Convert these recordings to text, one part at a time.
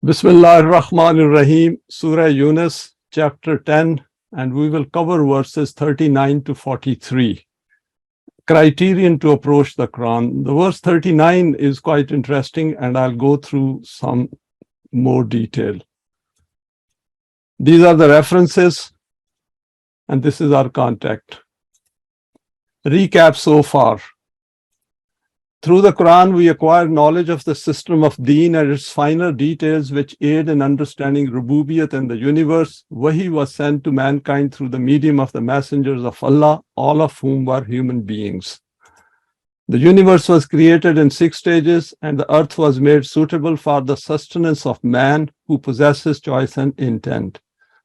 Bismillah ar-Rahman ar-Rahim, Surah Yunus, chapter 10, and we will cover verses 39 to 43. Criterion to approach the Quran. The verse 39 is quite interesting, and I'll go through some more detail. These are the references, and this is our contact. Recap so far. Through the Quran, we acquire knowledge of the system of Deen and its finer details which aid in understanding Rububiyyat and the universe. Wahi was sent to mankind through the medium of the messengers of Allah, all of whom were human beings. The universe was created in 6 stages, and the earth was made suitable for the sustenance of man who possesses choice and intent.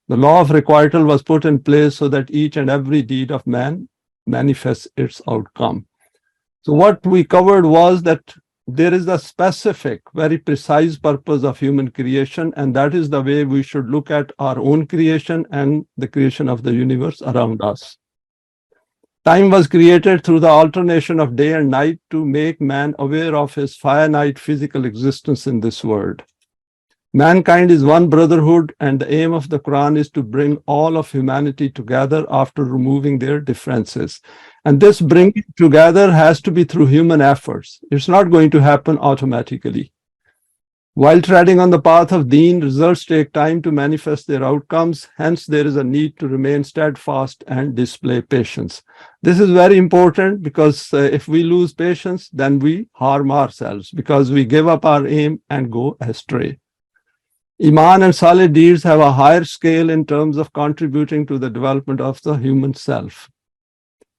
The law of requital was put in place so that each and every deed of man manifests its outcome. So what we covered was that there is a specific, very precise purpose of human creation, and that is the way we should look at our own creation and the creation of the universe around us. Time was created through the alternation of day and night to make man aware of his finite physical existence in this world. Mankind is one brotherhood, and the aim of the Quran is to bring all of humanity together after removing their differences. And this bringing together has to be through human efforts. It's not going to happen automatically. While treading on the path of Deen, results take time to manifest their outcomes. Hence, there is a need to remain steadfast and display patience. This is very important because if we lose patience, then we harm ourselves because we give up our aim and go astray. Eimaan and solid deeds have a higher scale in terms of contributing to the development of the human self.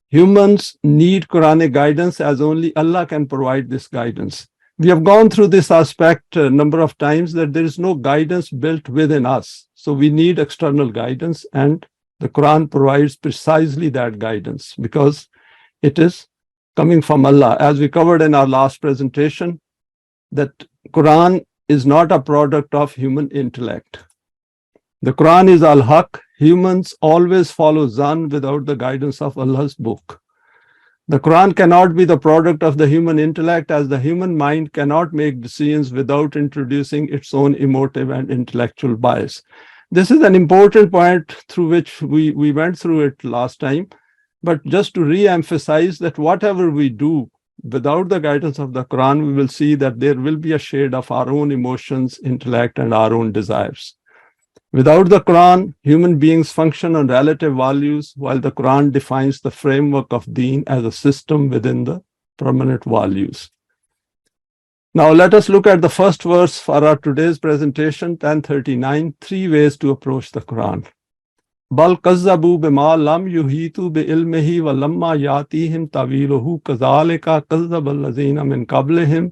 Humans need Quranic guidance as only Allah can provide this guidance. We have gone through this aspect a number of times that there is no guidance built within us. So we need external guidance, and the Quran provides precisely that guidance because it is coming from Allah. As we covered in our last presentation, that Quran is not a product of human intellect. The Quran is al-Haq. Humans always follow Zan without the guidance of Allah's book. The Quran cannot be the product of the human intellect, as the human mind cannot make decisions without introducing its own emotive and intellectual bias. This is an important point through which we went through it last time, but just to re-emphasize that whatever we do without the guidance of the Quran, we will see that there will be a shade of our own emotions, intellect, and our own desires. Without the Quran, human beings function on relative values, while the Quran defines the framework of Deen as a system within the permanent values. Now let us look at the first verse for our today's presentation, 1039, 3 ways to approach the Quran. Bal kazzabu bima lam yuhitu bi ilmihi wa lamma yatihim tawiluhu kazalika kazzabal lazina min qablihim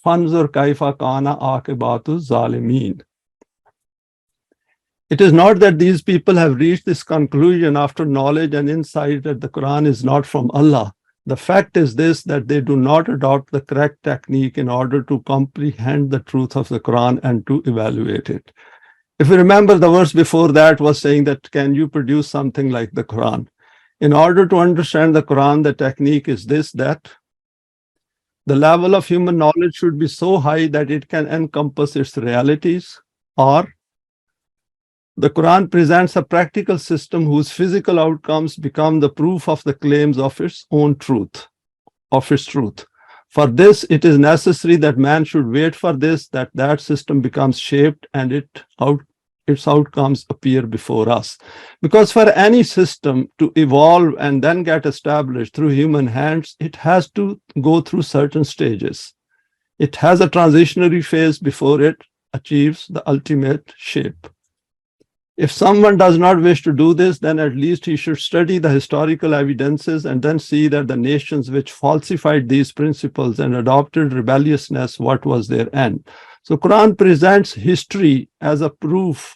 fanzur kaifa kana aqibatu zalimin. It is not that these people have reached this conclusion after knowledge and insight that the Quran is not from Allah. The fact is this, that they do not adopt the correct technique in order to comprehend the truth of the Quran and to evaluate it. If you remember, the verse before that was saying that, can you produce something like the Quran? In order to understand the Quran, the technique is this, that the level of human knowledge should be so high that it can encompass its realities, or the Quran presents a practical system whose physical outcomes become the proof of the claims of its own truth, of its truth. For this, it is necessary that man should wait for this, that system becomes shaped and its outcomes appear before us. Because for any system to evolve and then get established through human hands, it has to go through certain stages. It has a transitionary phase before it achieves the ultimate shape. If someone does not wish to do this, then at least he should study the historical evidences and then see that the nations which falsified these principles and adopted rebelliousness, what was their end. So Quran presents history as a proof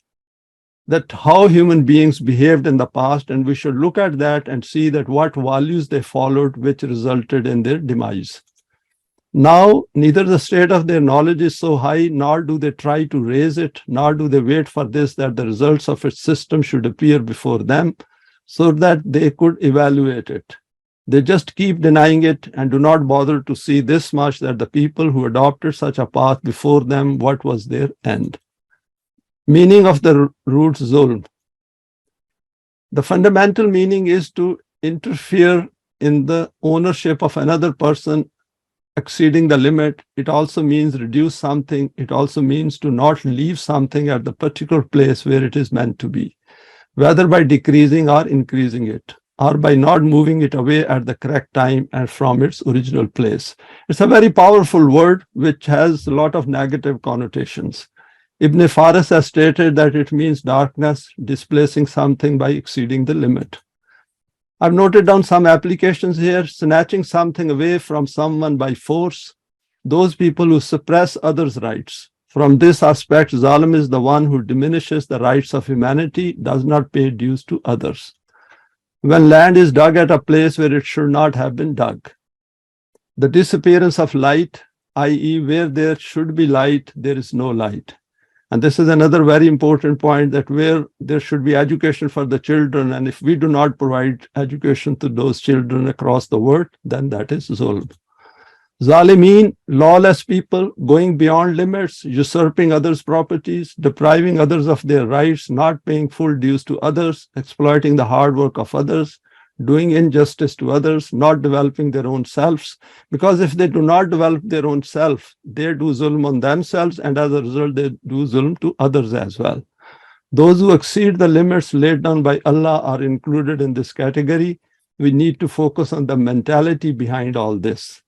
that how human beings behaved in the past, and we should look at that and see that what values they followed which resulted in their demise. Now, neither the state of their knowledge is so high, nor do they try to raise it, nor do they wait for this, that the results of its system should appear before them so that they could evaluate it. They just keep denying it and do not bother to see this much, that the people who adopted such a path before them, what was their end? Meaning of the root zulm. The fundamental meaning is to interfere in the ownership of another person exceeding the limit. It also means reduce something. It also means to not leave something at the particular place where it is meant to be, whether by decreasing or increasing it, or by not moving it away at the correct time and from its original place. It's a very powerful word which has a lot of negative connotations. Ibn Faris has stated that it means darkness, displacing something by exceeding the limit. I've noted down some applications here: snatching something away from someone by force, those people who suppress others' rights. From this aspect, Zalim is the one who diminishes the rights of humanity, does not pay dues to others. When land is dug at a place where it should not have been dug. The disappearance of light, i.e., where there should be light, there is no light. And this is another very important point, that where there should be education for the children, and if we do not provide education to those children across the world, then that is zulm. Zalimin, lawless people, going beyond limits, usurping others' properties, depriving others of their rights, not paying full dues to others, exploiting the hard work of others, doing injustice to others, not developing their own selves. Because if they do not develop their own self, they do zulm on themselves, and as a result, they do zulm to others as well. Those who exceed the limits laid down by Allah are included in this category. We need to focus on the mentality behind all this.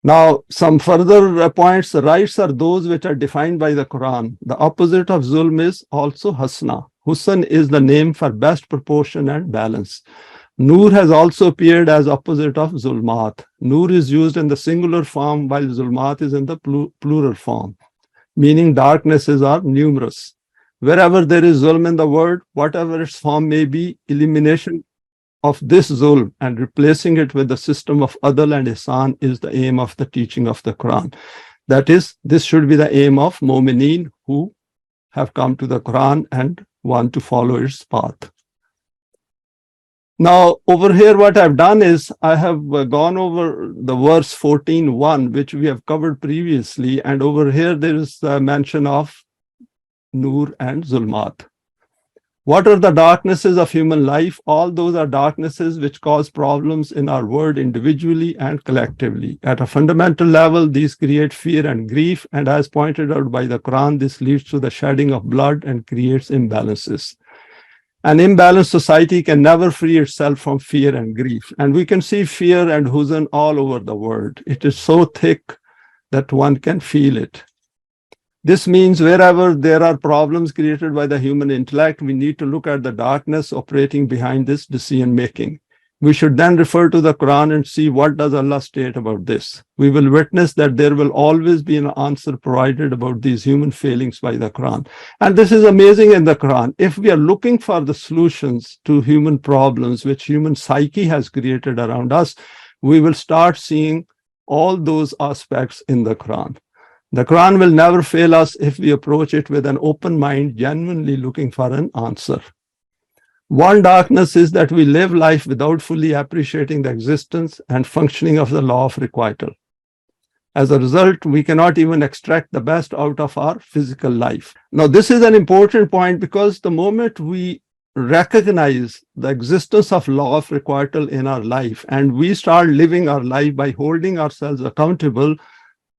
Now, some further points. The rights are those which are defined by the Quran. The opposite of zulm is also hasna. Husn is the name for best proportion and balance. Nur has also appeared as opposite of zulmat. Nur is used in the singular form, while zulmat is in the plural form, meaning darknesses are numerous. Wherever there is zulm in the world, whatever its form may be, elimination of this zulm and replacing it with the system of adl and ihsan is the aim of the teaching of the Quran. That is, this should be the aim of mu'mineen who have come to the Quran and want to follow its path. Now, over here, what I've done is I have gone over the verse 14:1, which we have covered previously, and over here there is a mention of Nur and Zulmat. What are the darknesses of human life? All those are darknesses which cause problems in our world individually and collectively. At a fundamental level, these create fear and grief, and as pointed out by the Quran, this leads to the shedding of blood and creates imbalances. An imbalanced society can never free itself from fear and grief, and we can see fear and huzn all over the world. It is so thick that one can feel it. This means wherever there are problems created by the human intellect, we need to look at the darkness operating behind this decision making. We should then refer to the Quran and see what does Allah state about this. We will witness that there will always be an answer provided about these human failings by the Quran. And this is amazing in the Quran. If we are looking for the solutions to human problems which human psyche has created around us, we will start seeing all those aspects in the Quran. The Quran will never fail us if we approach it with an open mind, genuinely looking for an answer. One darkness is that we live life without fully appreciating the existence and functioning of the law of requital. As a result, we cannot even extract the best out of our physical life. Now, this is an important point because the moment we recognize the existence of law of requital in our life and we start living our life by holding ourselves accountable,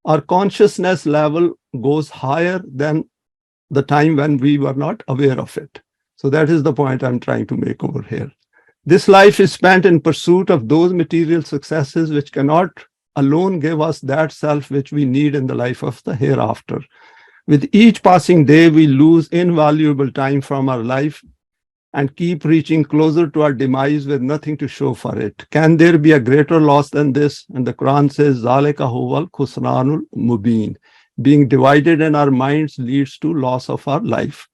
our consciousness level goes higher than the time when we were not aware of it. So that is the point I'm trying to make over here. This life is spent in pursuit of those material successes which cannot alone give us that self which we need in the life of the hereafter. With each passing day, we lose invaluable time from our life and keep reaching closer to our demise with nothing to show for it. Can there be a greater loss than this? And the Quran says, ذَلِكَ هُوَ الْخُسْرَانُ الْمُبِينُ. Being divided in our minds leads to loss of our life.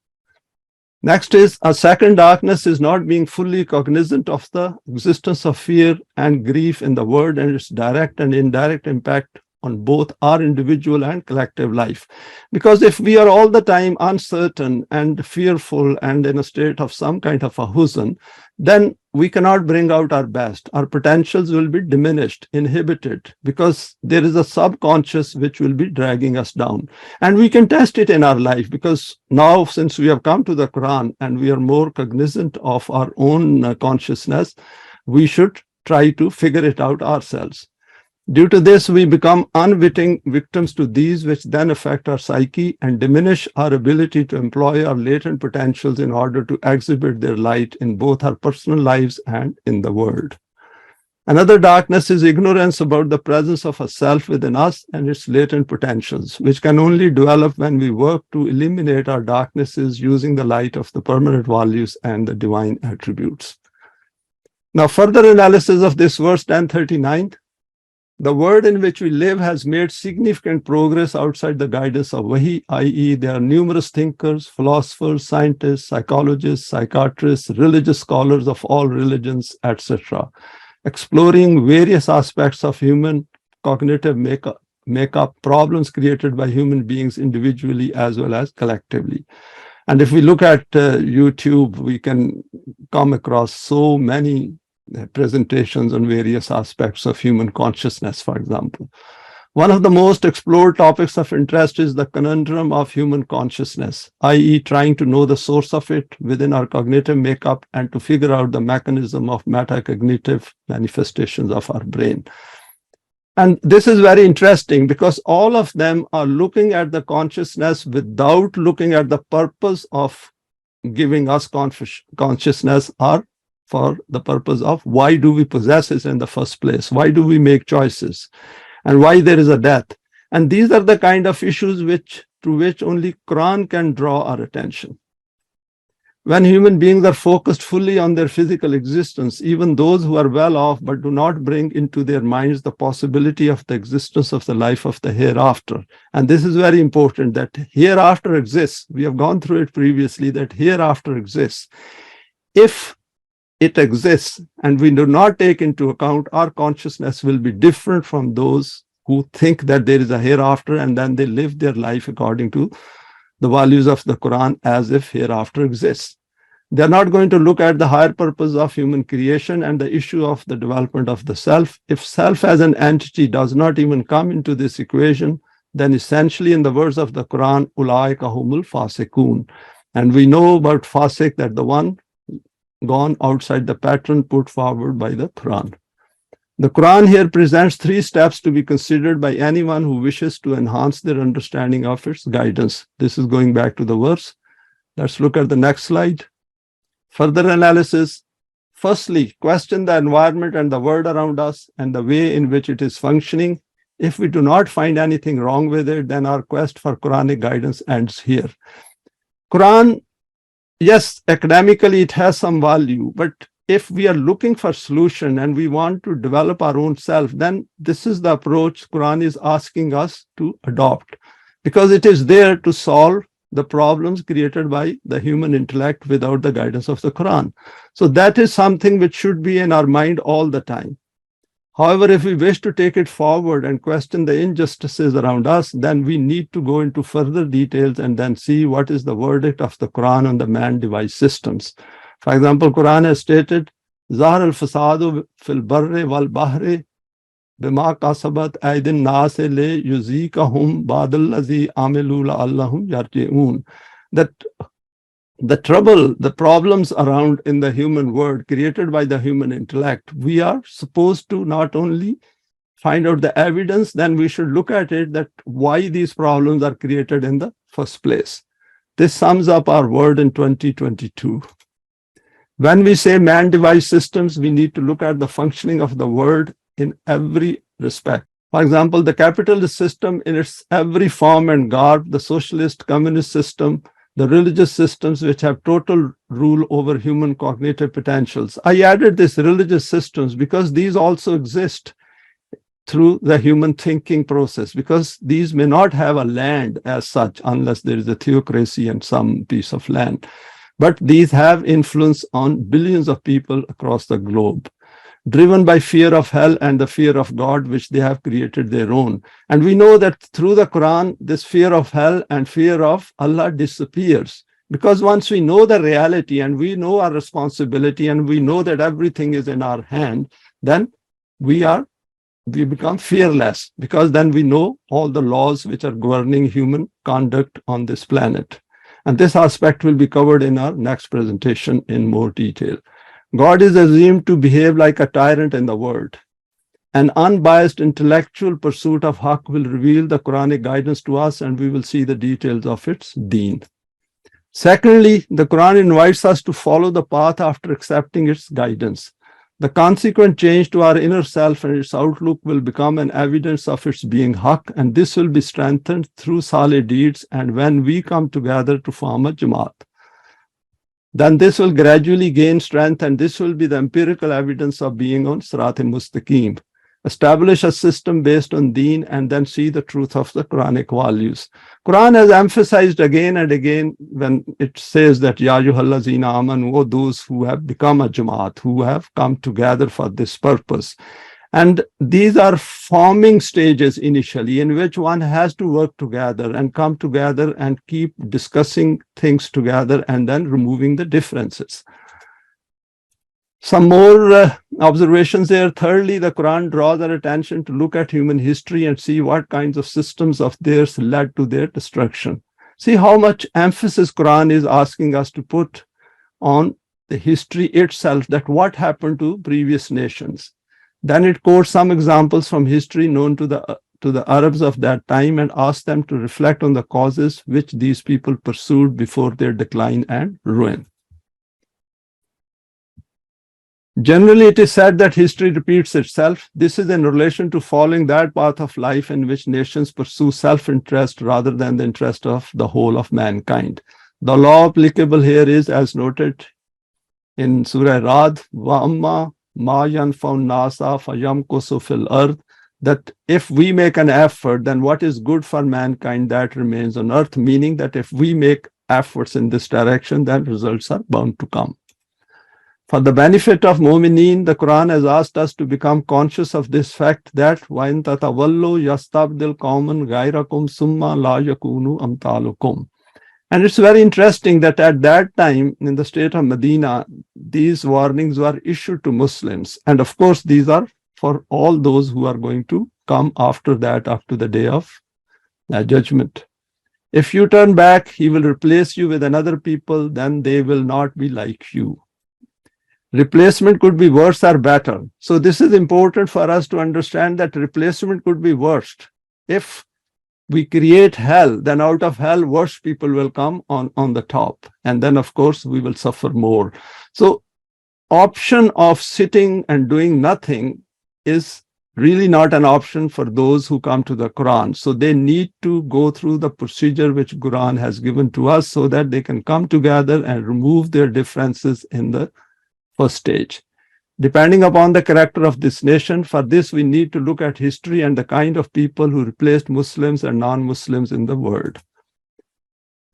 Next is, a second darkness is not being fully cognizant of the existence of fear and grief in the world and its direct and indirect impact on both our individual and collective life. Because if we are all the time uncertain and fearful and in a state of some kind of a huzn, then we cannot bring out our best. Our potentials will be diminished, inhibited, because there is a subconscious which will be dragging us down. And we can test it in our life, because now, since we have come to the Quran and we are more cognizant of our own consciousness, we should try to figure it out ourselves. Due to this, we become unwitting victims to these, which then affect our psyche and diminish our ability to employ our latent potentials in order to exhibit their light in both our personal lives and in the world. Another darkness is ignorance about the presence of a self within us and its latent potentials, which can only develop when we work to eliminate our darknesses using the light of the permanent values and the divine attributes. Now, further analysis of this verse 1039. The world in which we live has made significant progress outside the guidance of Wahi, i.e., there are numerous thinkers, philosophers, scientists, psychologists, psychiatrists, religious scholars of all religions, etc., exploring various aspects of human cognitive makeup, problems created by human beings individually as well as collectively. And if we look at YouTube, we can come across so many presentations on various aspects of human consciousness, for example. One of the most explored topics of interest is the conundrum of human consciousness, i.e., trying to know the source of it within our cognitive makeup and to figure out the mechanism of metacognitive manifestations of our brain. And this is very interesting because all of them are looking at the consciousness without looking at the purpose of giving us consciousness, or for the purpose of why do we possess it in the first place? Why do we make choices? And why there is a death? And these are the kind of issues to which only Quran can draw our attention. When human beings are focused fully on their physical existence, even those who are well off but do not bring into their minds the possibility of the existence of the life of the hereafter. And this is very important, that hereafter exists. We have gone through it previously, that hereafter exists. If it exists and we do not take into account, our consciousness will be different from those who think that there is a hereafter and then they live their life according to the values of the Quran as if hereafter exists. They're not going to look at the higher purpose of human creation and the issue of the development of the self. If self as an entity does not even come into this equation, then essentially in the words of the Quran, Ulaika humul fasikun. And we know about fasik, that the one gone outside the pattern put forward by the Quran. The Quran here presents 3 steps to be considered by anyone who wishes to enhance their understanding of its guidance. This is going back to the verse. Let's look at the next slide. Further analysis. Firstly, question the environment and the world around us and the way in which it is functioning. If we do not find anything wrong with it, then our quest for Quranic guidance ends here. Quran, yes, academically it has some value, but if we are looking for solution and we want to develop our own self, then this is the approach Quran is asking us to adopt, because it is there to solve the problems created by the human intellect without the guidance of the Quran. So that is something which should be in our mind all the time. However, if we wish to take it forward and question the injustices around us, then we need to go into further details and then see what is the verdict of the Quran on the man-device systems. For example, Quran has stated, Zahar al-fasadu fil barri wal bahri bima kasabat aydin nas le yuzikahum ba'dallazi amilu la'allahum yarji'un. That the trouble, the problems around in the human world created by the human intellect, we are supposed to not only find out the evidence, then we should look at it, that why these problems are created in the first place. This sums up our word in 2022. When we say man-device systems, we need to look at the functioning of the world in every respect. For example, the capitalist system in its every form and garb, the socialist, communist system, the religious systems which have total rule over human cognitive potentials. I added this religious systems because these also exist through the human thinking process, because these may not have a land as such unless there is a theocracy and some piece of land. But these have influence on billions of people across the globe, driven by fear of hell and the fear of God, which they have created their own. And we know that through the Quran, this fear of hell and fear of Allah disappears. Because once we know the reality and we know our responsibility and we know that everything is in our hand, then we become fearless, because then we know all the laws which are governing human conduct on this planet. And this aspect will be covered in our next presentation in more detail. God is assumed to behave like a tyrant in the world. An unbiased intellectual pursuit of haqq will reveal the Quranic guidance to us, and we will see the details of its deen. Secondly, the Quran invites us to follow the path after accepting its guidance. The consequent change to our inner self and its outlook will become an evidence of its being haqq, and this will be strengthened through salih deeds and when we come together to form a jamaat. Then this will gradually gain strength, and this will be the empirical evidence of being on Sirat-e-Mustaqim. Establish a system based on deen and then see the truth of the Quranic values. Quran has emphasized again and again when it says that Ya ayyuhallazina amanu, those who have become a jamaat, who have come together for this purpose. And these are forming stages initially in which one has to work together and come together and keep discussing things together and then removing the differences. Some more observations there. Thirdly, the Quran draws our attention to look at human history and see what kinds of systems of theirs led to their destruction. See how much emphasis Quran is asking us to put on the history itself, that what happened to previous nations. Then it quotes some examples from history known to the Arabs of that time and asks them to reflect on the causes which these people pursued before their decline and ruin. Generally, it is said that history repeats itself. This is in relation to following that path of life in which nations pursue self-interest rather than the interest of the whole of mankind. The law applicable here is, as noted in Surah Rad, وَأَمَّا مَا يَنْفَعُ النَّاسَ فَيَمْكُثُ فِي الْأَرْضِ, that if we make an effort, then what is good for mankind, that remains on earth, meaning that if we make efforts in this direction, then results are bound to come. For the benefit of mu'mineen, the Quran has asked us to become conscious of this fact that وَإِن تَتَوَلُّوا يَسْتَبْدِلْ قَوْمًا غَيْرَكُمْ ثُمَّ لَا يَكُونُوا أَمْثَالُكُمْ. And it's very interesting that at that time in the state of Medina, these warnings were issued to Muslims. And of course, these are for all those who are going to come after that, after the day of judgment. If you turn back, he will replace you with another people, then they will not be like you. Replacement could be worse or better. So this is important for us to understand that replacement could be worst. If we create hell, then out of hell, worse people will come on the top. And then, of course, we will suffer more. So option of sitting and doing nothing is really not an option for those who come to the Quran. So they need to go through the procedure which Quran has given to us so that they can come together and remove their differences in the first stage. Depending upon the character of this nation, for this we need to look at history and the kind of people who replaced Muslims and non-Muslims in the world.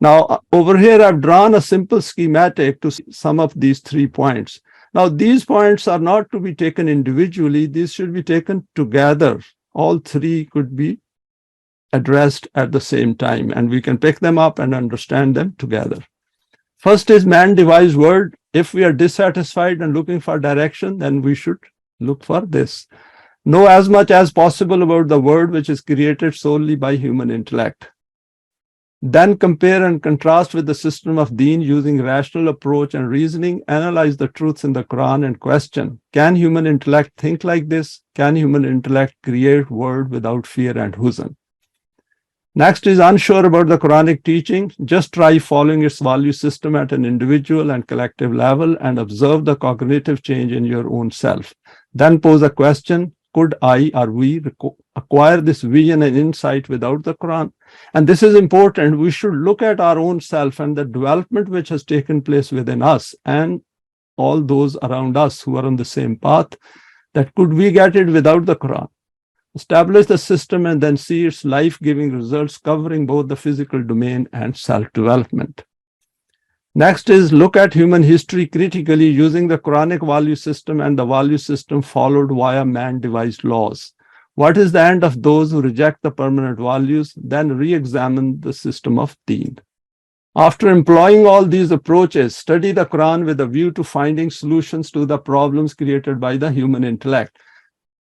Now, over here I've drawn a simple schematic to sum up these 3 points. Now, these points are not to be taken individually, these should be taken together. All 3 could be addressed at the same time, and we can pick them up and understand them together. First is man-devised world. If we are dissatisfied and looking for direction, then we should look for this. Know as much as possible about the world which is created solely by human intellect. Then compare and contrast with the system of deen using rational approach and reasoning. Analyze the truths in the Quran and question, can human intellect think like this? Can human intellect create world without fear and huzn? Next is unsure about the Quranic teaching. Just try following its value system at an individual and collective level and observe the cognitive change in your own self. Then pose a question, could I or we acquire this vision and insight without the Quran? And this is important. We should look at our own self and the development which has taken place within us and all those around us who are on the same path, that could we get it without the Quran? Establish the system and then see its life-giving results covering both the physical domain and self-development. Next is look at human history critically using the Quranic value system and the value system followed via man-devised laws. What is the end of those who reject the permanent values? Then re-examine the system of deen. After employing all these approaches, study the Quran with a view to finding solutions to the problems created by the human intellect.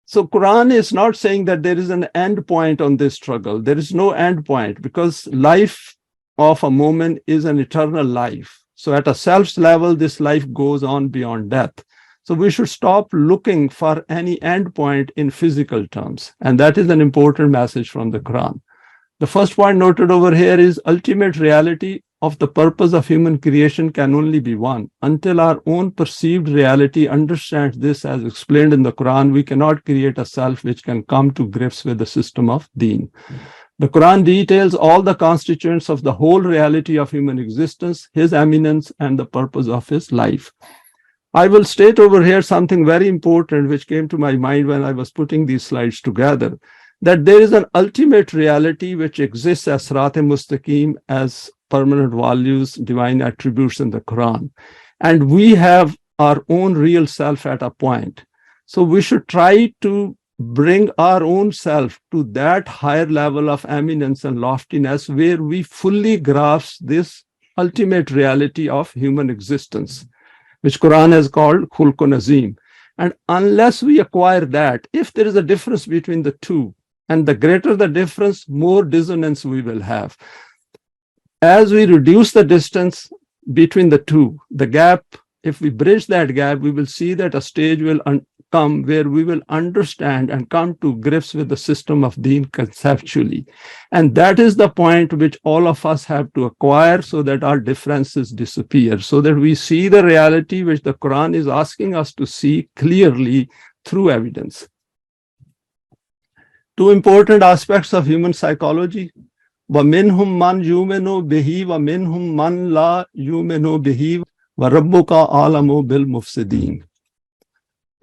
So Quran is not saying that there is an end point on this struggle. There is no end point, because life of a moment is an eternal life. So at a self level, this life goes on beyond death. So we should stop looking for any end point in physical terms. And that is an important message from the Quran. The first point noted over here is ultimate reality of the purpose of human creation can only be one. Until our own perceived reality understands this as explained in the Quran, we cannot create a self which can come to grips with the system of deen. The Quran details all the constituents of the whole reality of human existence, his eminence, and the purpose of his life. I will state over here something very important which came to my mind when I was putting these slides together, that there is an ultimate reality which exists as Sirat-e-Mustaqim, as permanent values, divine attributes in the Quran. And we have our own real self at a point. So we should try to bring our own self to that higher level of eminence and loftiness where we fully grasp this ultimate reality of human existence, which Quran has called Khulqun Azim. And unless we acquire that, if there is a difference between the two, and the greater the difference, more dissonance we will have. As we reduce the distance between the two, the gap, if we bridge that gap, we will see that a stage will come where we will understand and come to grips with the system of deen conceptually. And that is the point which all of us have to acquire so that our differences disappear, so that we see the reality which the Quran is asking us to see clearly through evidence. Two important aspects of human psychology. وَمِنْهُمْ مَنْ يُؤْمِنُ بِهِ وَمِنْهُمْ مَنْ لَا يُؤْمِنُ بِهِ وَرَبُّكَ أَعْلَمُ بِالْمُفْسِدِينَ.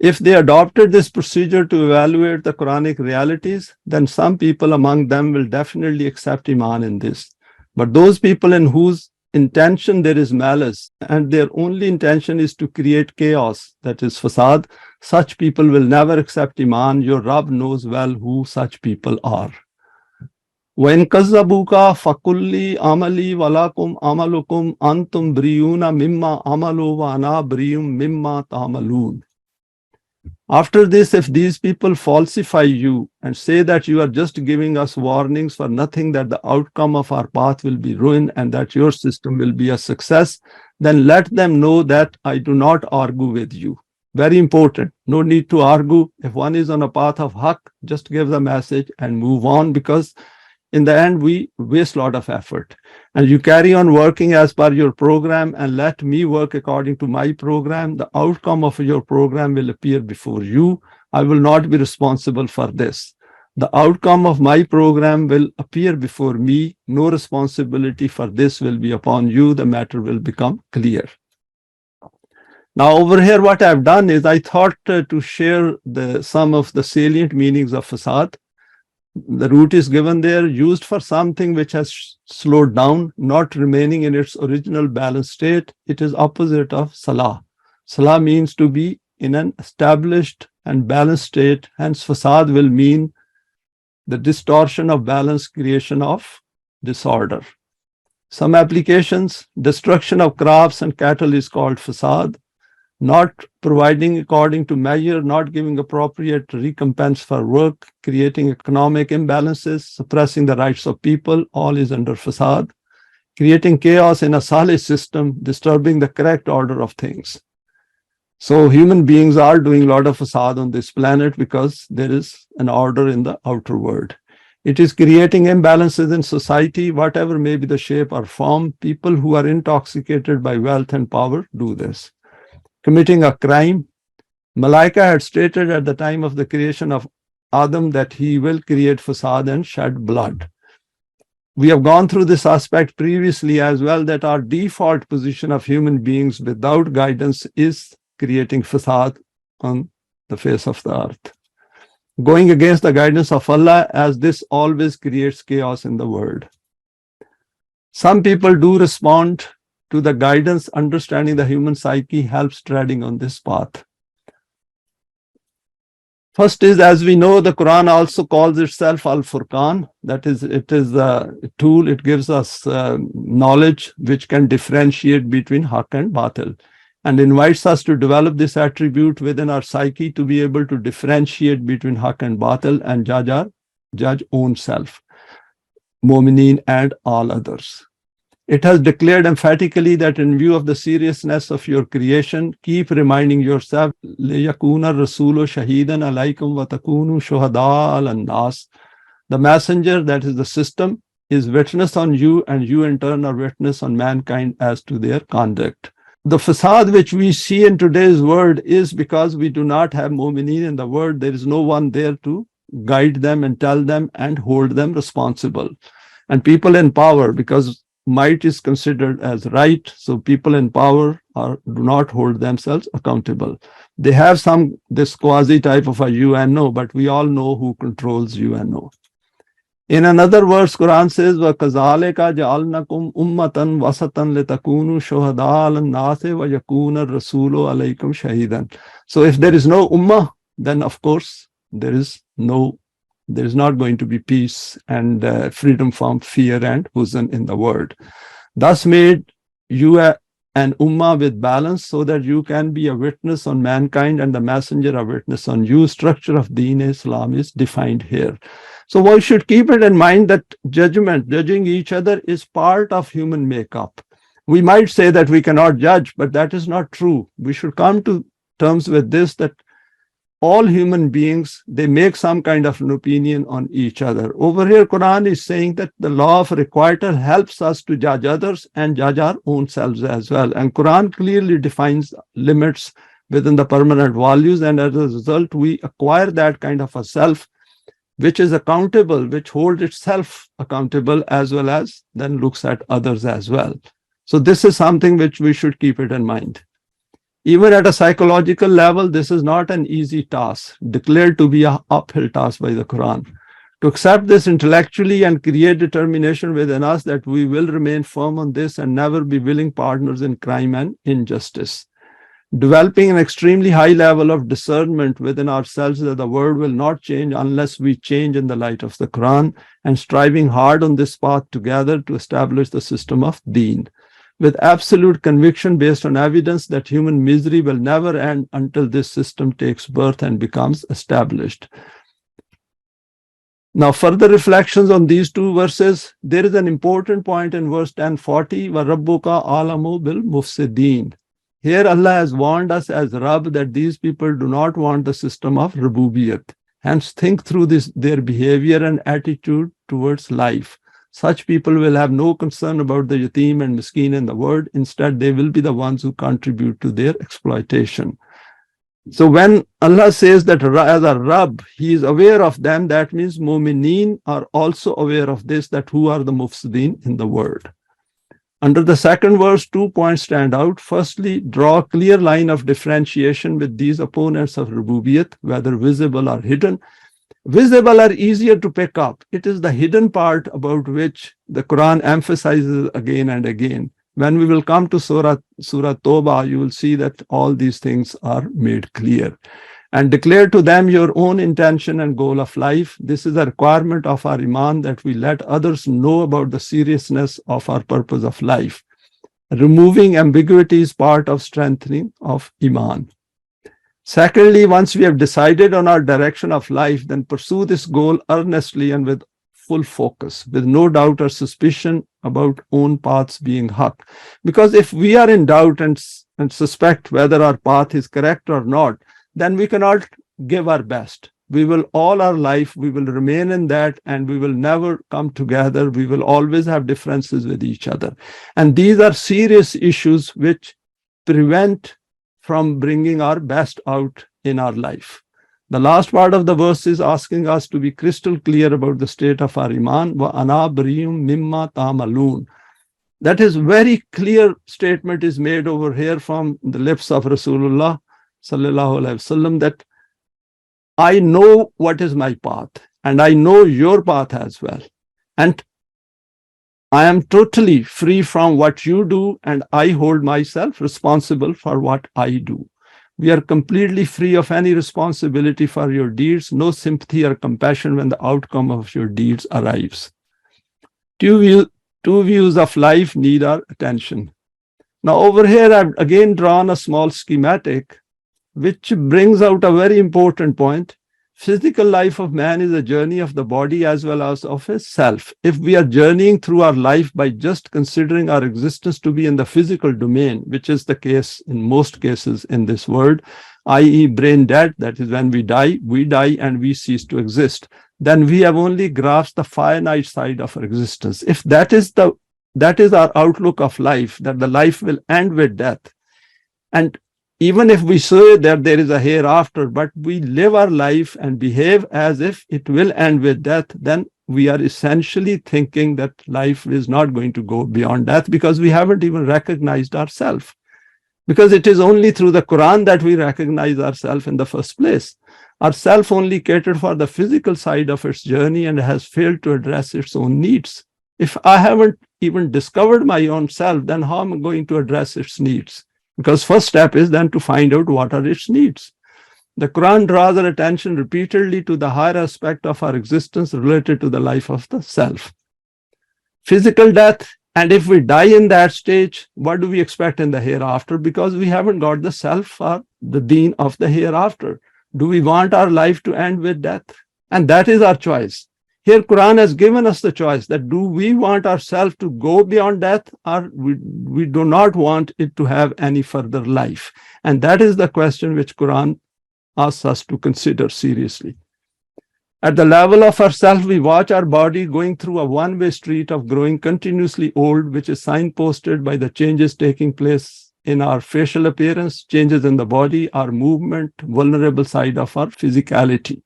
If they adopted this procedure to evaluate the Quranic realities, then some people among them will definitely accept Eimaan in this. But those people in whose intention there is malice, and their only intention is to create chaos, that is fasad, such people will never accept Eimaan. Your Rabb knows well who such people are. وَإِن كَذَّبُوكَ فَقُل لِّي عَمَلِي وَلَكُمْ عَمَلُكُمْ أَنْتُمْ بَرِيئُونَ مِمَّا أَعْمَلُ وَأَنَا بَرِيءٌ مِمَّا تَعْمَلُونَ. After this, if these people falsify you and say that you are just giving us warnings for nothing, that the outcome of our path will be ruin and that your system will be a success, then let them know that I do not argue with you. Very important. No need to argue. If one is on a path of haqq, just give the message and move on, because in the end, we waste a lot of effort. And you carry on working as per your program and let me work according to my program. The outcome of your program will appear before you. I will not be responsible for this. The outcome of my program will appear before me. No responsibility for this will be upon you. The matter will become clear. Now over here, what I've done is I thought to share some of the salient meanings of fasad. The root is given there, used for something which has slowed down, not remaining in its original balanced state. It is opposite of salah. Salah means to be in an established and balanced state. Hence, fasad will mean the distortion of balance, creation of disorder. Some applications: destruction of crops and cattle is called fasad. Not providing according to measure, not giving appropriate recompense for work, creating economic imbalances, suppressing the rights of people, all is under fasad. Creating chaos in a salih system, disturbing the correct order of things. So human beings are doing a lot of fasad on this planet because there is an order in the outer world. It is creating imbalances in society, whatever may be the shape or form. People who are intoxicated by wealth and power do this. Committing a crime. Malaika had stated at the time of the creation of Adam that he will create fasad and shed blood. We have gone through this aspect previously as well, that our default position of human beings without guidance is creating fasad on the face of the earth. Going against the guidance of Allah, as this always creates chaos in the world. Some people do respond to the guidance. Understanding the human psyche helps treading on this path. First is, as we know, the Quran also calls itself Al-Furqan. That is, it is a tool. It gives us knowledge which can differentiate between haq and batil, and invites us to develop this attribute within our psyche to be able to differentiate between haq and batil and judge own self, mu'mineen and all others. It has declared emphatically that in view of the seriousness of your creation, keep reminding yourself, لِيَكُونَ الرَّسُولُ شَهِيدًا عَلَيْكُمْ وَتَكُونُوا شُهَدَاءَ عَلَى النَّاسِ. The messenger, that is the system, is witness on you, and you in turn are witness on mankind as to their conduct. The facade which we see in today's world is because we do not have mu'mineen in the world. There is no one there to guide them and tell them and hold them responsible. And people in power, because might is considered as right, so people in power do not hold themselves accountable. They have this quasi type of a UNO, but we all know who controls UNO. In another verse, Quran says, وَكَذَلِكَ جَعَلْنَكُمْ أُمَّةً وَسَطًا لِتَكُونُوا شُهَدَاءَ عَلَى النَّاسِ وَيَكُونَ الرَّسُولُ عَلَيْكُمْ شَهِيدًا. So if there is no ummah, then of course there is not going to be peace and freedom from fear and huzn in the world. Thus made you an ummah with balance, so that you can be a witness on mankind and the messenger a witness on you. Structure of Deen Islam is defined here. So one should keep it in mind that judging each other is part of human makeup. We might say that we cannot judge, but that is not true. We should come to terms with this, that all human beings, they make some kind of an opinion on each other. Over here, Quran is saying that the law of requital helps us to judge others and judge our own selves as well. And Quran clearly defines limits within the permanent values, and as a result, we acquire that kind of a self which is accountable, which holds itself accountable, as well as then looks at others as well. So this is something which we should keep it in mind. Even at a psychological level, this is not an easy task, declared to be an uphill task by the Quran. To accept this intellectually and create determination within us that we will remain firm on this and never be willing partners in crime and injustice. Developing an extremely high level of discernment within ourselves that the world will not change unless we change in the light of the Quran, and striving hard on this path together to establish the system of Deen, with absolute conviction based on evidence that human misery will never end until this system takes birth and becomes established. Now, further reflections on these two verses. There is an important point in verse 1040, وَرَبُّكَ عَالَمُ بِالْمُفْسِدِينَ. Here Allah has warned us as Rabb that these people do not want the system of Rububiyat. Hence, think through their behavior and attitude towards life. Such people will have no concern about the yatim and miskin in the world. Instead, they will be the ones who contribute to their exploitation. So when Allah says that as a Rabb, He is aware of them, that means mu'mineen are also aware of this, that who are the mufsideen in the world. Under the second verse, 2 points stand out. Firstly, draw a clear line of differentiation with these opponents of Rububiyat, whether visible or hidden. Visible are easier to pick up. It is the hidden part about which the Quran emphasizes again and again. When we will come to Surah Tawbah, you will see that all these things are made clear. And declare to them your own intention and goal of life. This is a requirement of our Eimaan, that we let others know about the seriousness of our purpose of life. Removing ambiguity is part of strengthening of Eimaan. Secondly, once we have decided on our direction of life, then pursue this goal earnestly and with full focus, with no doubt or suspicion about own paths being haq. Because if we are in doubt and suspect whether our path is correct or not, then we cannot give our best. We will all our life, we will remain in that, and we will never come together. We will always have differences with each other. And these are serious issues which prevent from bringing our best out in our life. The last part of the verse is asking us to be crystal clear about the state of our Eimaan. وَأَنَا بَرِيٌّ مِمَّا تَعْمَلُونَ. That is very clear statement is made over here from the lips of Rasulullah sallallahu alaihi wasallam, that I know what is my path and I know your path as well. And I am totally free from what you do, and I hold myself responsible for what I do. We are completely free of any responsibility for your deeds, no sympathy or compassion when the outcome of your deeds arrives. Two views of life need our attention. Now over here, I've again drawn a small schematic which brings out a very important point. Physical life of man is a journey of the body as well as of his self. If we are journeying through our life by just considering our existence to be in the physical domain, which is the case in most cases in this world, i.e. brain dead, that is when we die and we cease to exist, then we have only grasped the finite side of our existence. If that is our outlook of life, that the life will end with death, and even if we say that there is a hereafter, but we live our life and behave as if it will end with death, then we are essentially thinking that life is not going to go beyond death, because we haven't even recognized ourselves. Because it is only through the Quran that we recognize ourselves in the first place. Our self only catered for the physical side of its journey and has failed to address its own needs. If I haven't even discovered my own self, then how am I going to address its needs? Because first step is then to find out what are its needs. The Quran draws our attention repeatedly to the higher aspect of our existence related to the life of the self. Physical death, and if we die in that stage, what do we expect in the hereafter? Because we haven't got the self or the deen of the hereafter. Do we want our life to end with death? And that is our choice. Here, Quran has given us the choice that do we want ourselves to go beyond death, or we do not want it to have any further life. And that is the question which Quran asks us to consider seriously. At the level of ourself, we watch our body going through a one-way street of growing continuously old, which is signposted by the changes taking place in our facial appearance, changes in the body, our movement, vulnerable side of our physicality.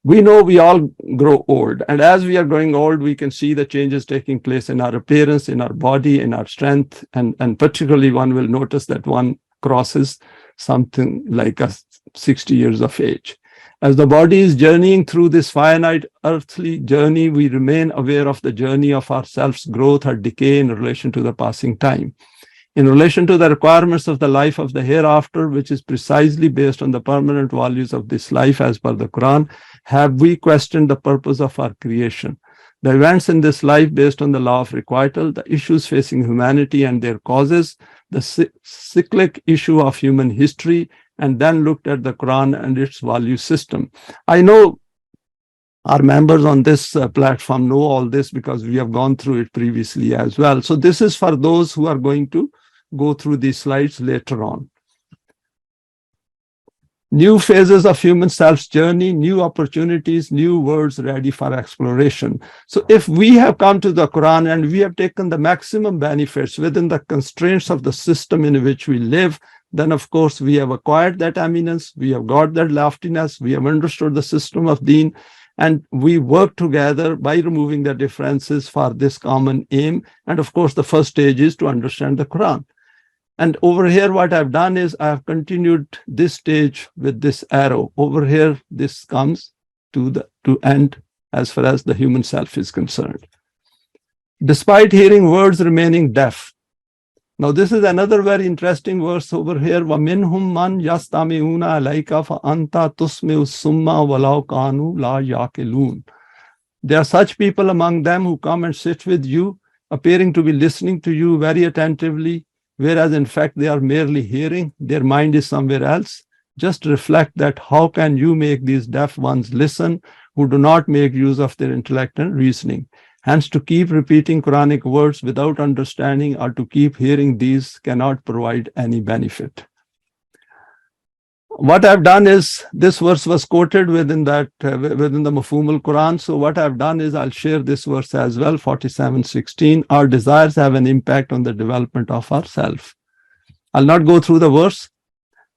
We know we all grow old, and as we are growing old, we can see the changes taking place in our appearance, in our body, in our strength, and particularly one will notice that one crosses something like 60 years of age. As the body is journeying through this finite earthly journey, we remain aware of the journey of our self's growth or decay in relation to the passing time. In relation to the requirements of the life of the hereafter, which is precisely based on the permanent values of this life as per the Quran, have we questioned the purpose of our creation? The events in this life based on the law of requital, the issues facing humanity and their causes, the cyclic issue of human history, and then looked at the Quran and its value system. I know our members on this platform know all this because we have gone through it previously as well. So this is for those who are going to go through these slides later on. New phases of human self's journey, new opportunities, new worlds ready for exploration. So if we have come to the Quran and we have taken the maximum benefits within the constraints of the system in which we live, then of course we have acquired that eminence, we have got that loftiness, we have understood the system of deen, and we work together by removing the differences for this common aim. And of course, the first stage is to understand the Quran. And over here, what I've done is I've continued this stage with this arrow. Over here, this comes to end as far as the human self is concerned. Despite hearing words remaining deaf. Now, this is another very interesting verse over here. وَمِنْهُمْ مَنْ يَسْتَمِعُونَ عَلَيْكَ فَأَنْتَ تُسْمِعُ الصُّمَّ وَلَوْ كَانُوا لَا يَعْقِلُونَ. There are such people among them who come and sit with you, appearing to be listening to you very attentively, whereas in fact they are merely hearing, their mind is somewhere else. Just reflect that how can you make these deaf ones listen who do not make use of their intellect and reasoning? Hence, to keep repeating Quranic words without understanding or to keep hearing these cannot provide any benefit. What I've done is, this verse was quoted within the Mafhum al-Quran. So what I've done is I'll share this verse as well, 47:16. Our desires have an impact on the development of ourself. I'll not go through the verse,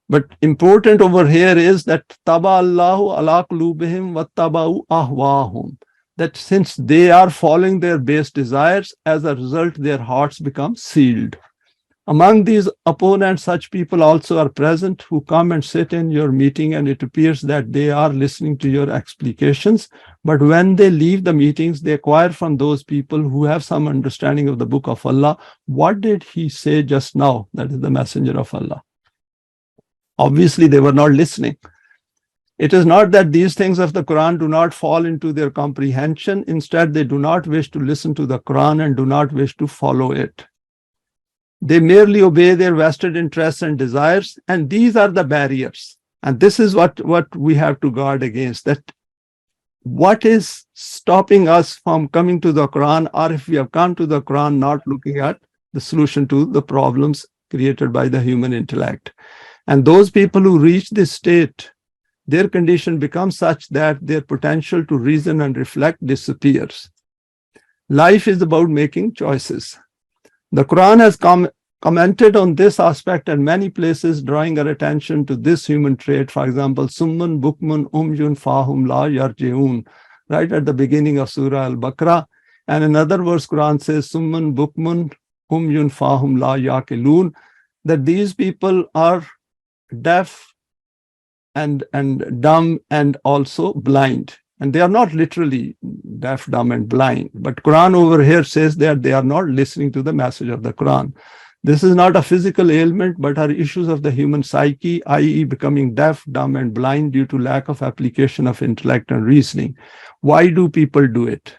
but important over here is that Taba Allahu ala qulubihim wattaba'u ahwahum. That since they are following their base desires, as a result, their hearts become sealed. Among these opponents, such people also are present who come and sit in your meeting, and it appears that they are listening to your explications. But when they leave the meetings, they acquire from those people who have some understanding of the book of Allah. What did he say just now? That is the messenger of Allah. Obviously, they were not listening. It is not that these things of the Quran do not fall into their comprehension. Instead, they do not wish to listen to the Quran and do not wish to follow it. They merely obey their vested interests and desires, and these are the barriers. And this is what we have to guard against, that what is stopping us from coming to the Quran, or if we have come to the Quran, not looking at the solution to the problems created by the human intellect. And those people who reach this state, their condition becomes such that their potential to reason and reflect disappears. Life is about making choices. The Quran has commented on this aspect in many places, drawing our attention to this human trait. For example, Summun Bukmun Umyun Fahum La Yarji'un, right at the beginning of Surah Al-Baqarah. And another verse Quran says, Summun Bukmun Umyun Fahum La Yaqilun, that these people are deaf and dumb and also blind. And they are not literally deaf, dumb, and blind. But Quran over here says that they are not listening to the message of the Quran. This is not a physical ailment, but are issues of the human psyche, i.e. becoming deaf, dumb, and blind due to lack of application of intellect and reasoning. Why do people do it?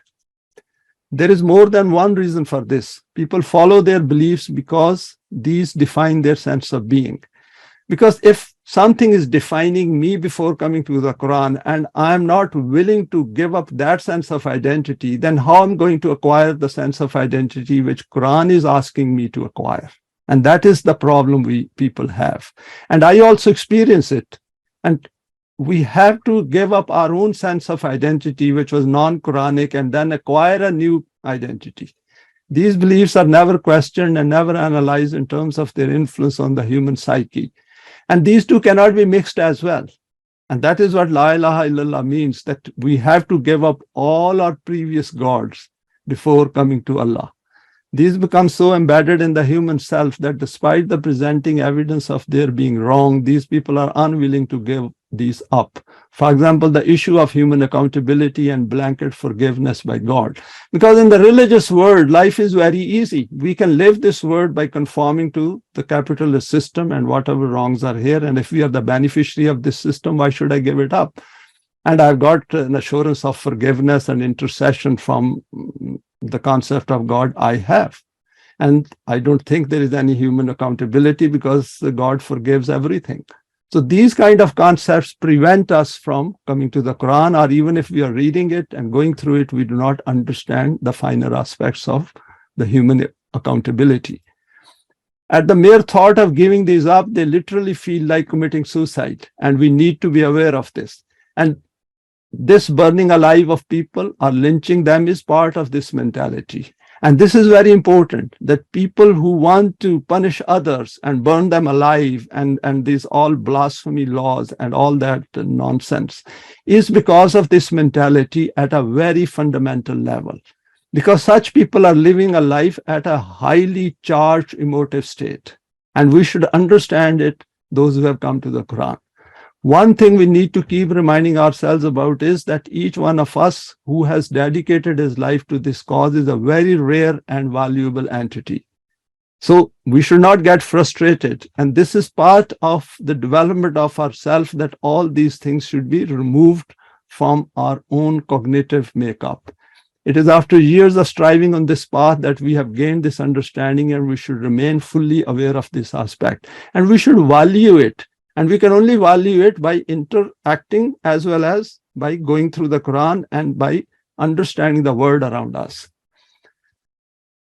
There is more than one reason for this. People follow their beliefs because these define their sense of being. Because if something is defining me before coming to the Quran and I'm not willing to give up that sense of identity, then how I'm going to acquire the sense of identity which Quran is asking me to acquire? And that is the problem people have. And I also experience it. And we have to give up our own sense of identity, which was non-Quranic, and then acquire a new identity. These beliefs are never questioned and never analyzed in terms of their influence on the human psyche. And these two cannot be mixed as well. And that is what La ilaha illallah means, that we have to give up all our previous gods before coming to Allah. These become so embedded in the human self that despite the presenting evidence of their being wrong, these people are unwilling to give these up. For example, the issue of human accountability and blanket forgiveness by God. Because in the religious world, life is very easy. We can live this world by conforming to the capitalist system and whatever wrongs are here. And if we are the beneficiary of this system, why should I give it up? And I've got an assurance of forgiveness and intercession from the concept of God I have. And I don't think there is any human accountability because God forgives everything. So these kind of concepts prevent us from coming to the Quran, or even if we are reading it and going through it, we do not understand the finer aspects of the human accountability. At the mere thought of giving these up, they literally feel like committing suicide. And we need to be aware of this. And this burning alive of people or lynching them is part of this mentality. And this is very important, that people who want to punish others and burn them alive and these all blasphemy laws and all that nonsense is because of this mentality at a very fundamental level. Because such people are living a life at a highly charged emotive state. And we should understand it, those who have come to the Quran. One thing we need to keep reminding ourselves about is that each one of us who has dedicated his life to this cause is a very rare and valuable entity. So we should not get frustrated. And this is part of the development of ourself, that all these things should be removed from our own cognitive makeup. It is after years of striving on this path that we have gained this understanding, and we should remain fully aware of this aspect. And we should value it. And we can only value it by interacting as well as by going through the Quran and by understanding the world around us.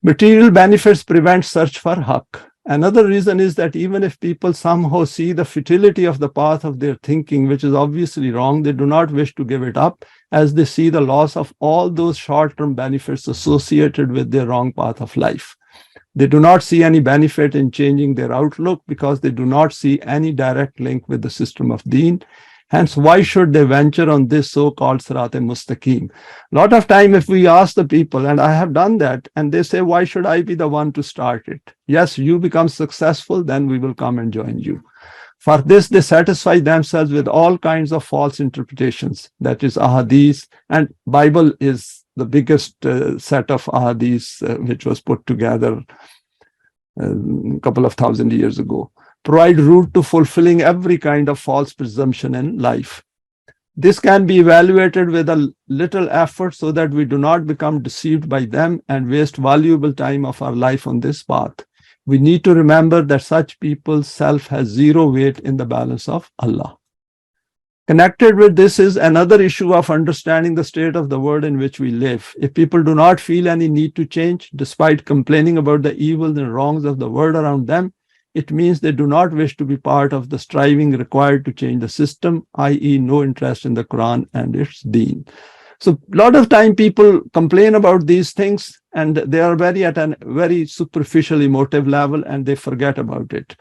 Material benefits prevent search for haqq. Another reason is that even if people somehow see the futility of the path of their thinking, which is obviously wrong, they do not wish to give it up, as they see the loss of all those short-term benefits associated with their wrong path of life. They do not see any benefit in changing their outlook because they do not see any direct link with the system of Deen. Hence, why should they venture on this so-called Sirat-e-Mustaqim? A lot of time if we ask the people, and I have done that, and they say, why should I be the one to start it? Yes, you become successful, then we will come and join you. For this, they satisfy themselves with all kinds of false interpretations. That is ahadith, and Bible is the biggest set of ahadith which was put together a couple of thousand years ago. provide route to fulfilling every kind of false presumption in life. This can be evaluated with a little effort so that we do not become deceived by them and waste valuable time of our life on this path. We need to remember that such people's self has zero weight in the balance of Allah. Connected with this is another issue of understanding the state of the world in which we live. If people do not feel any need to change, despite complaining about the evils and wrongs of the world around them, it means they do not wish to be part of the striving required to change the system, i.e. no interest in the Quran and its deen. So a lot of time people complain about these things and they are at a very superficial emotive level and they forget about it.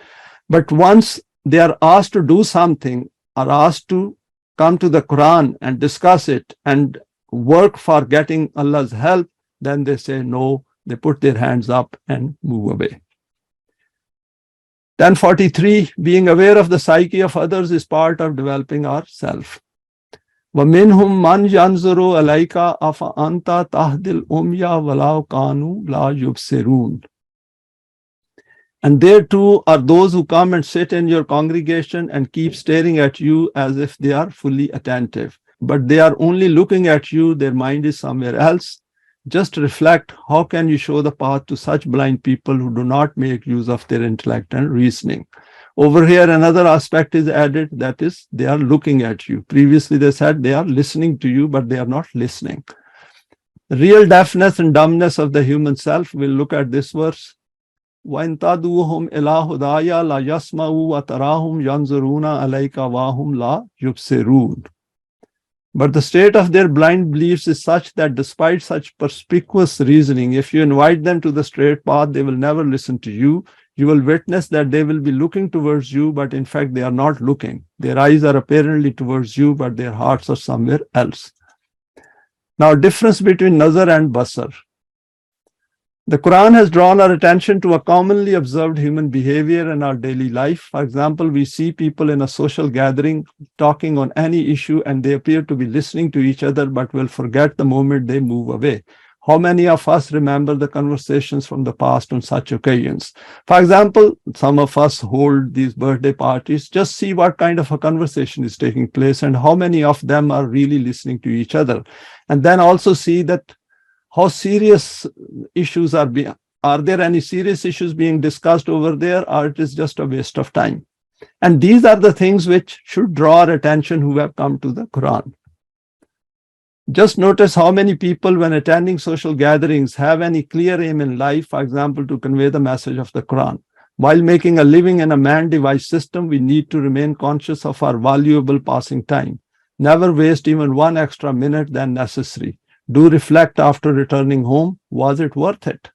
But once they are asked to do something, are asked to come to the Quran and discuss it and work for getting Allah's help, then they say no, they put their hands up and move away. 1043, being aware of the psyche of others is part of developing ourself. وَمِنْهُمْ مَنْ يَنْظُرُ عَلَيْكَ أَفَأَنْتَ تَهْدِي الْأُمْيَ وَلَوْ كَانُوا لَا يُبْصِرُونَ. And there too are those who come and sit in your congregation and keep staring at you as if they are fully attentive. But they are only looking at you, their mind is somewhere else. Just reflect, how can you show the path to such blind people who do not make use of their intellect and reasoning? Over here, another aspect is added, that is, they are looking at you. Previously, they said they are listening to you, but they are not listening. The real deafness and dumbness of the human self, we'll look at this verse. وَإِن تَدْعُوهُمْ إِلَىٰ هُدَايَ لَا يَسْمَعُوا وَتَرَاهُمْ يَنْظُرُونَ عَلَيْكَ وَهُمْ لَا يُبْصِرُونَ. But the state of their blind beliefs is such that despite such perspicuous reasoning, if you invite them to the straight path, they will never listen to you. You will witness that they will be looking towards you, but in fact, they are not looking. Their eyes are apparently towards you, but their hearts are somewhere else. Now, difference between Nazr and Basr. The Quran has drawn our attention to a commonly observed human behavior in our daily life. For example, we see people in a social gathering talking on any issue and they appear to be listening to each other but will forget the moment they move away. How many of us remember the conversations from the past on such occasions? For example, some of us hold these birthday parties, just see what kind of a conversation is taking place and how many of them are really listening to each other. And then also see that how serious issues are there any serious issues being discussed over there, or it is just a waste of time? And these are the things which should draw our attention who have come to the Quran. Just notice how many people, when attending social gatherings, have any clear aim in life, for example, to convey the message of the Quran. While making a living in a man-devised system, we need to remain conscious of our valuable passing time. Never waste even one extra minute than necessary. Do reflect after returning home, was it worth it?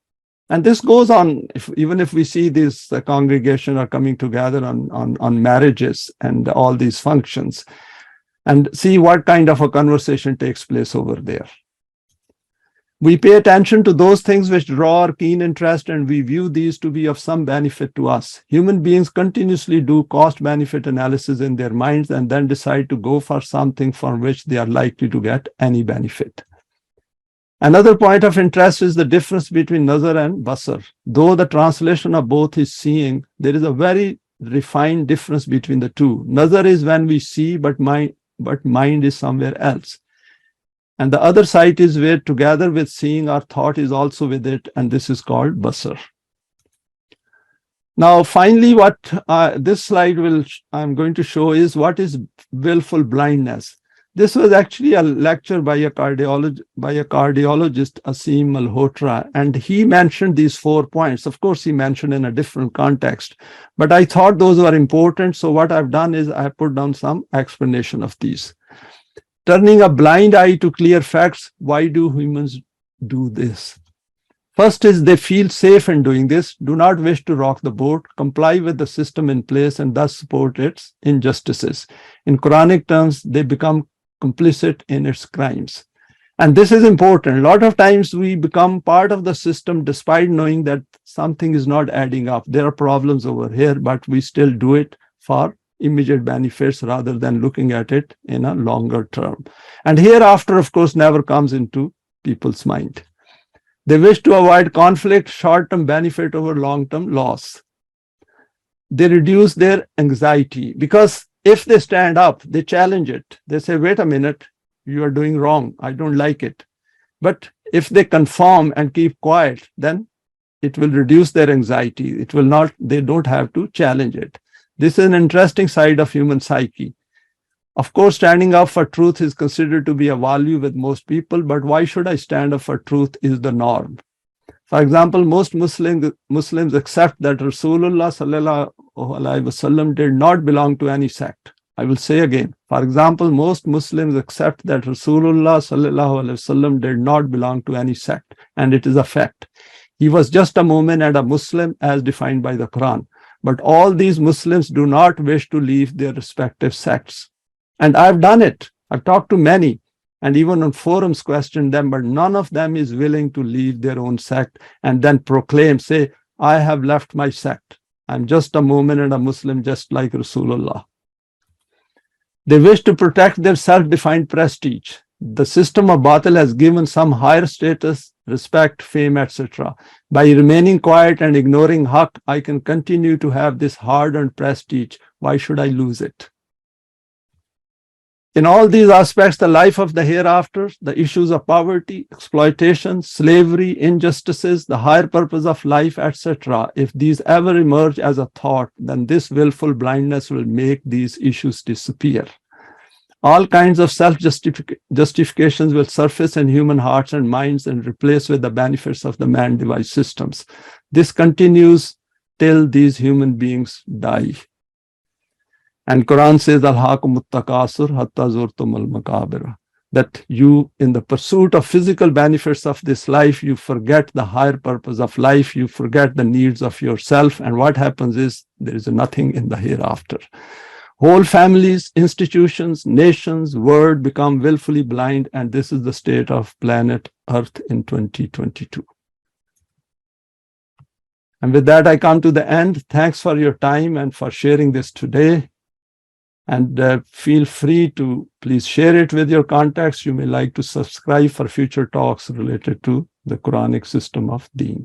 And this goes on, even if we see this congregation are coming together on marriages and all these functions, and see what kind of a conversation takes place over there. We pay attention to those things which draw our keen interest and we view these to be of some benefit to us. Human beings continuously do cost-benefit analysis in their minds and then decide to go for something from which they are likely to get any benefit. Another point of interest is the difference between Nazr and Basr. Though the translation of both is seeing, there is a very refined difference between the two. Nazr is when we see, but mind is somewhere else. And the other sight is where together with seeing, our thought is also with it, and this is called Basr. Now, finally, what this slide I'm going to show is what is willful blindness. This was actually a lecture by a cardiologist, Asim Malhotra, and he mentioned these 4 points. Of course, he mentioned in a different context, but I thought those were important. So what I've done is I put down some explanation of these. Turning a blind eye to clear facts. Why do humans do this? First is they feel safe in doing this, do not wish to rock the boat, comply with the system in place, and thus support its injustices. In Quranic terms, they become complicit in its crimes. And this is important. A lot of times we become part of the system despite knowing that something is not adding up. There are problems over here, but we still do it for immediate benefits rather than looking at it in a longer term. And hereafter, of course, never comes into people's mind. They wish to avoid conflict, short-term benefit over long-term loss. they reduce their anxiety, because if they stand up, they challenge it. They say, wait a minute, you are doing wrong. I don't like it. But if they conform and keep quiet, then it will reduce their anxiety. It will not, they don't have to challenge it. This is an interesting side of human psyche. Of course, standing up for truth is considered to be a value with most people, but why should I stand up for truth is the norm. For example, most Muslims accept that Rasulullah sallallahu alaihi wasallam did not belong to any sect. I will say again, for example, most Muslims accept that Rasulullah sallallahu alaihi wasallam did not belong to any sect, and it is a fact. He was just a mu'min and a Muslim as defined by the Quran. But all these Muslims do not wish to leave their respective sects. And I've done it. I've talked to many, and even on forums questioned them, but none of them is willing to leave their own sect and then proclaim, say, I have left my sect. I'm just a mu'min and a Muslim, just like Rasulullah. They wish to protect their self-defined prestige. The system of Batil has given some higher status, respect, fame, etc. By remaining quiet and ignoring Haqq, I can continue to have this hard-earned prestige. Why should I lose it? In all these aspects, the life of the hereafter, the issues of poverty, exploitation, slavery, injustices, the higher purpose of life, etc., if these ever emerge as a thought, then this willful blindness will make these issues disappear. All kinds of self-justifications will surface in human hearts and minds and replace with the benefits of the man-devised systems. This continues till these human beings die. And Quran says, Al-Haakumut Takasur Hatta Zurtumul Makabira, that you, in the pursuit of physical benefits of this life, you forget the higher purpose of life, you forget the needs of yourself, and what happens is there is nothing in the hereafter. Whole families, institutions, nations, world become willfully blind, and this is the state of planet Earth in 2022. And with that, I come to the end. Thanks for your time and for sharing this today. And feel free to please share it with your contacts. You may like to subscribe for future talks related to the Quranic system of Deen.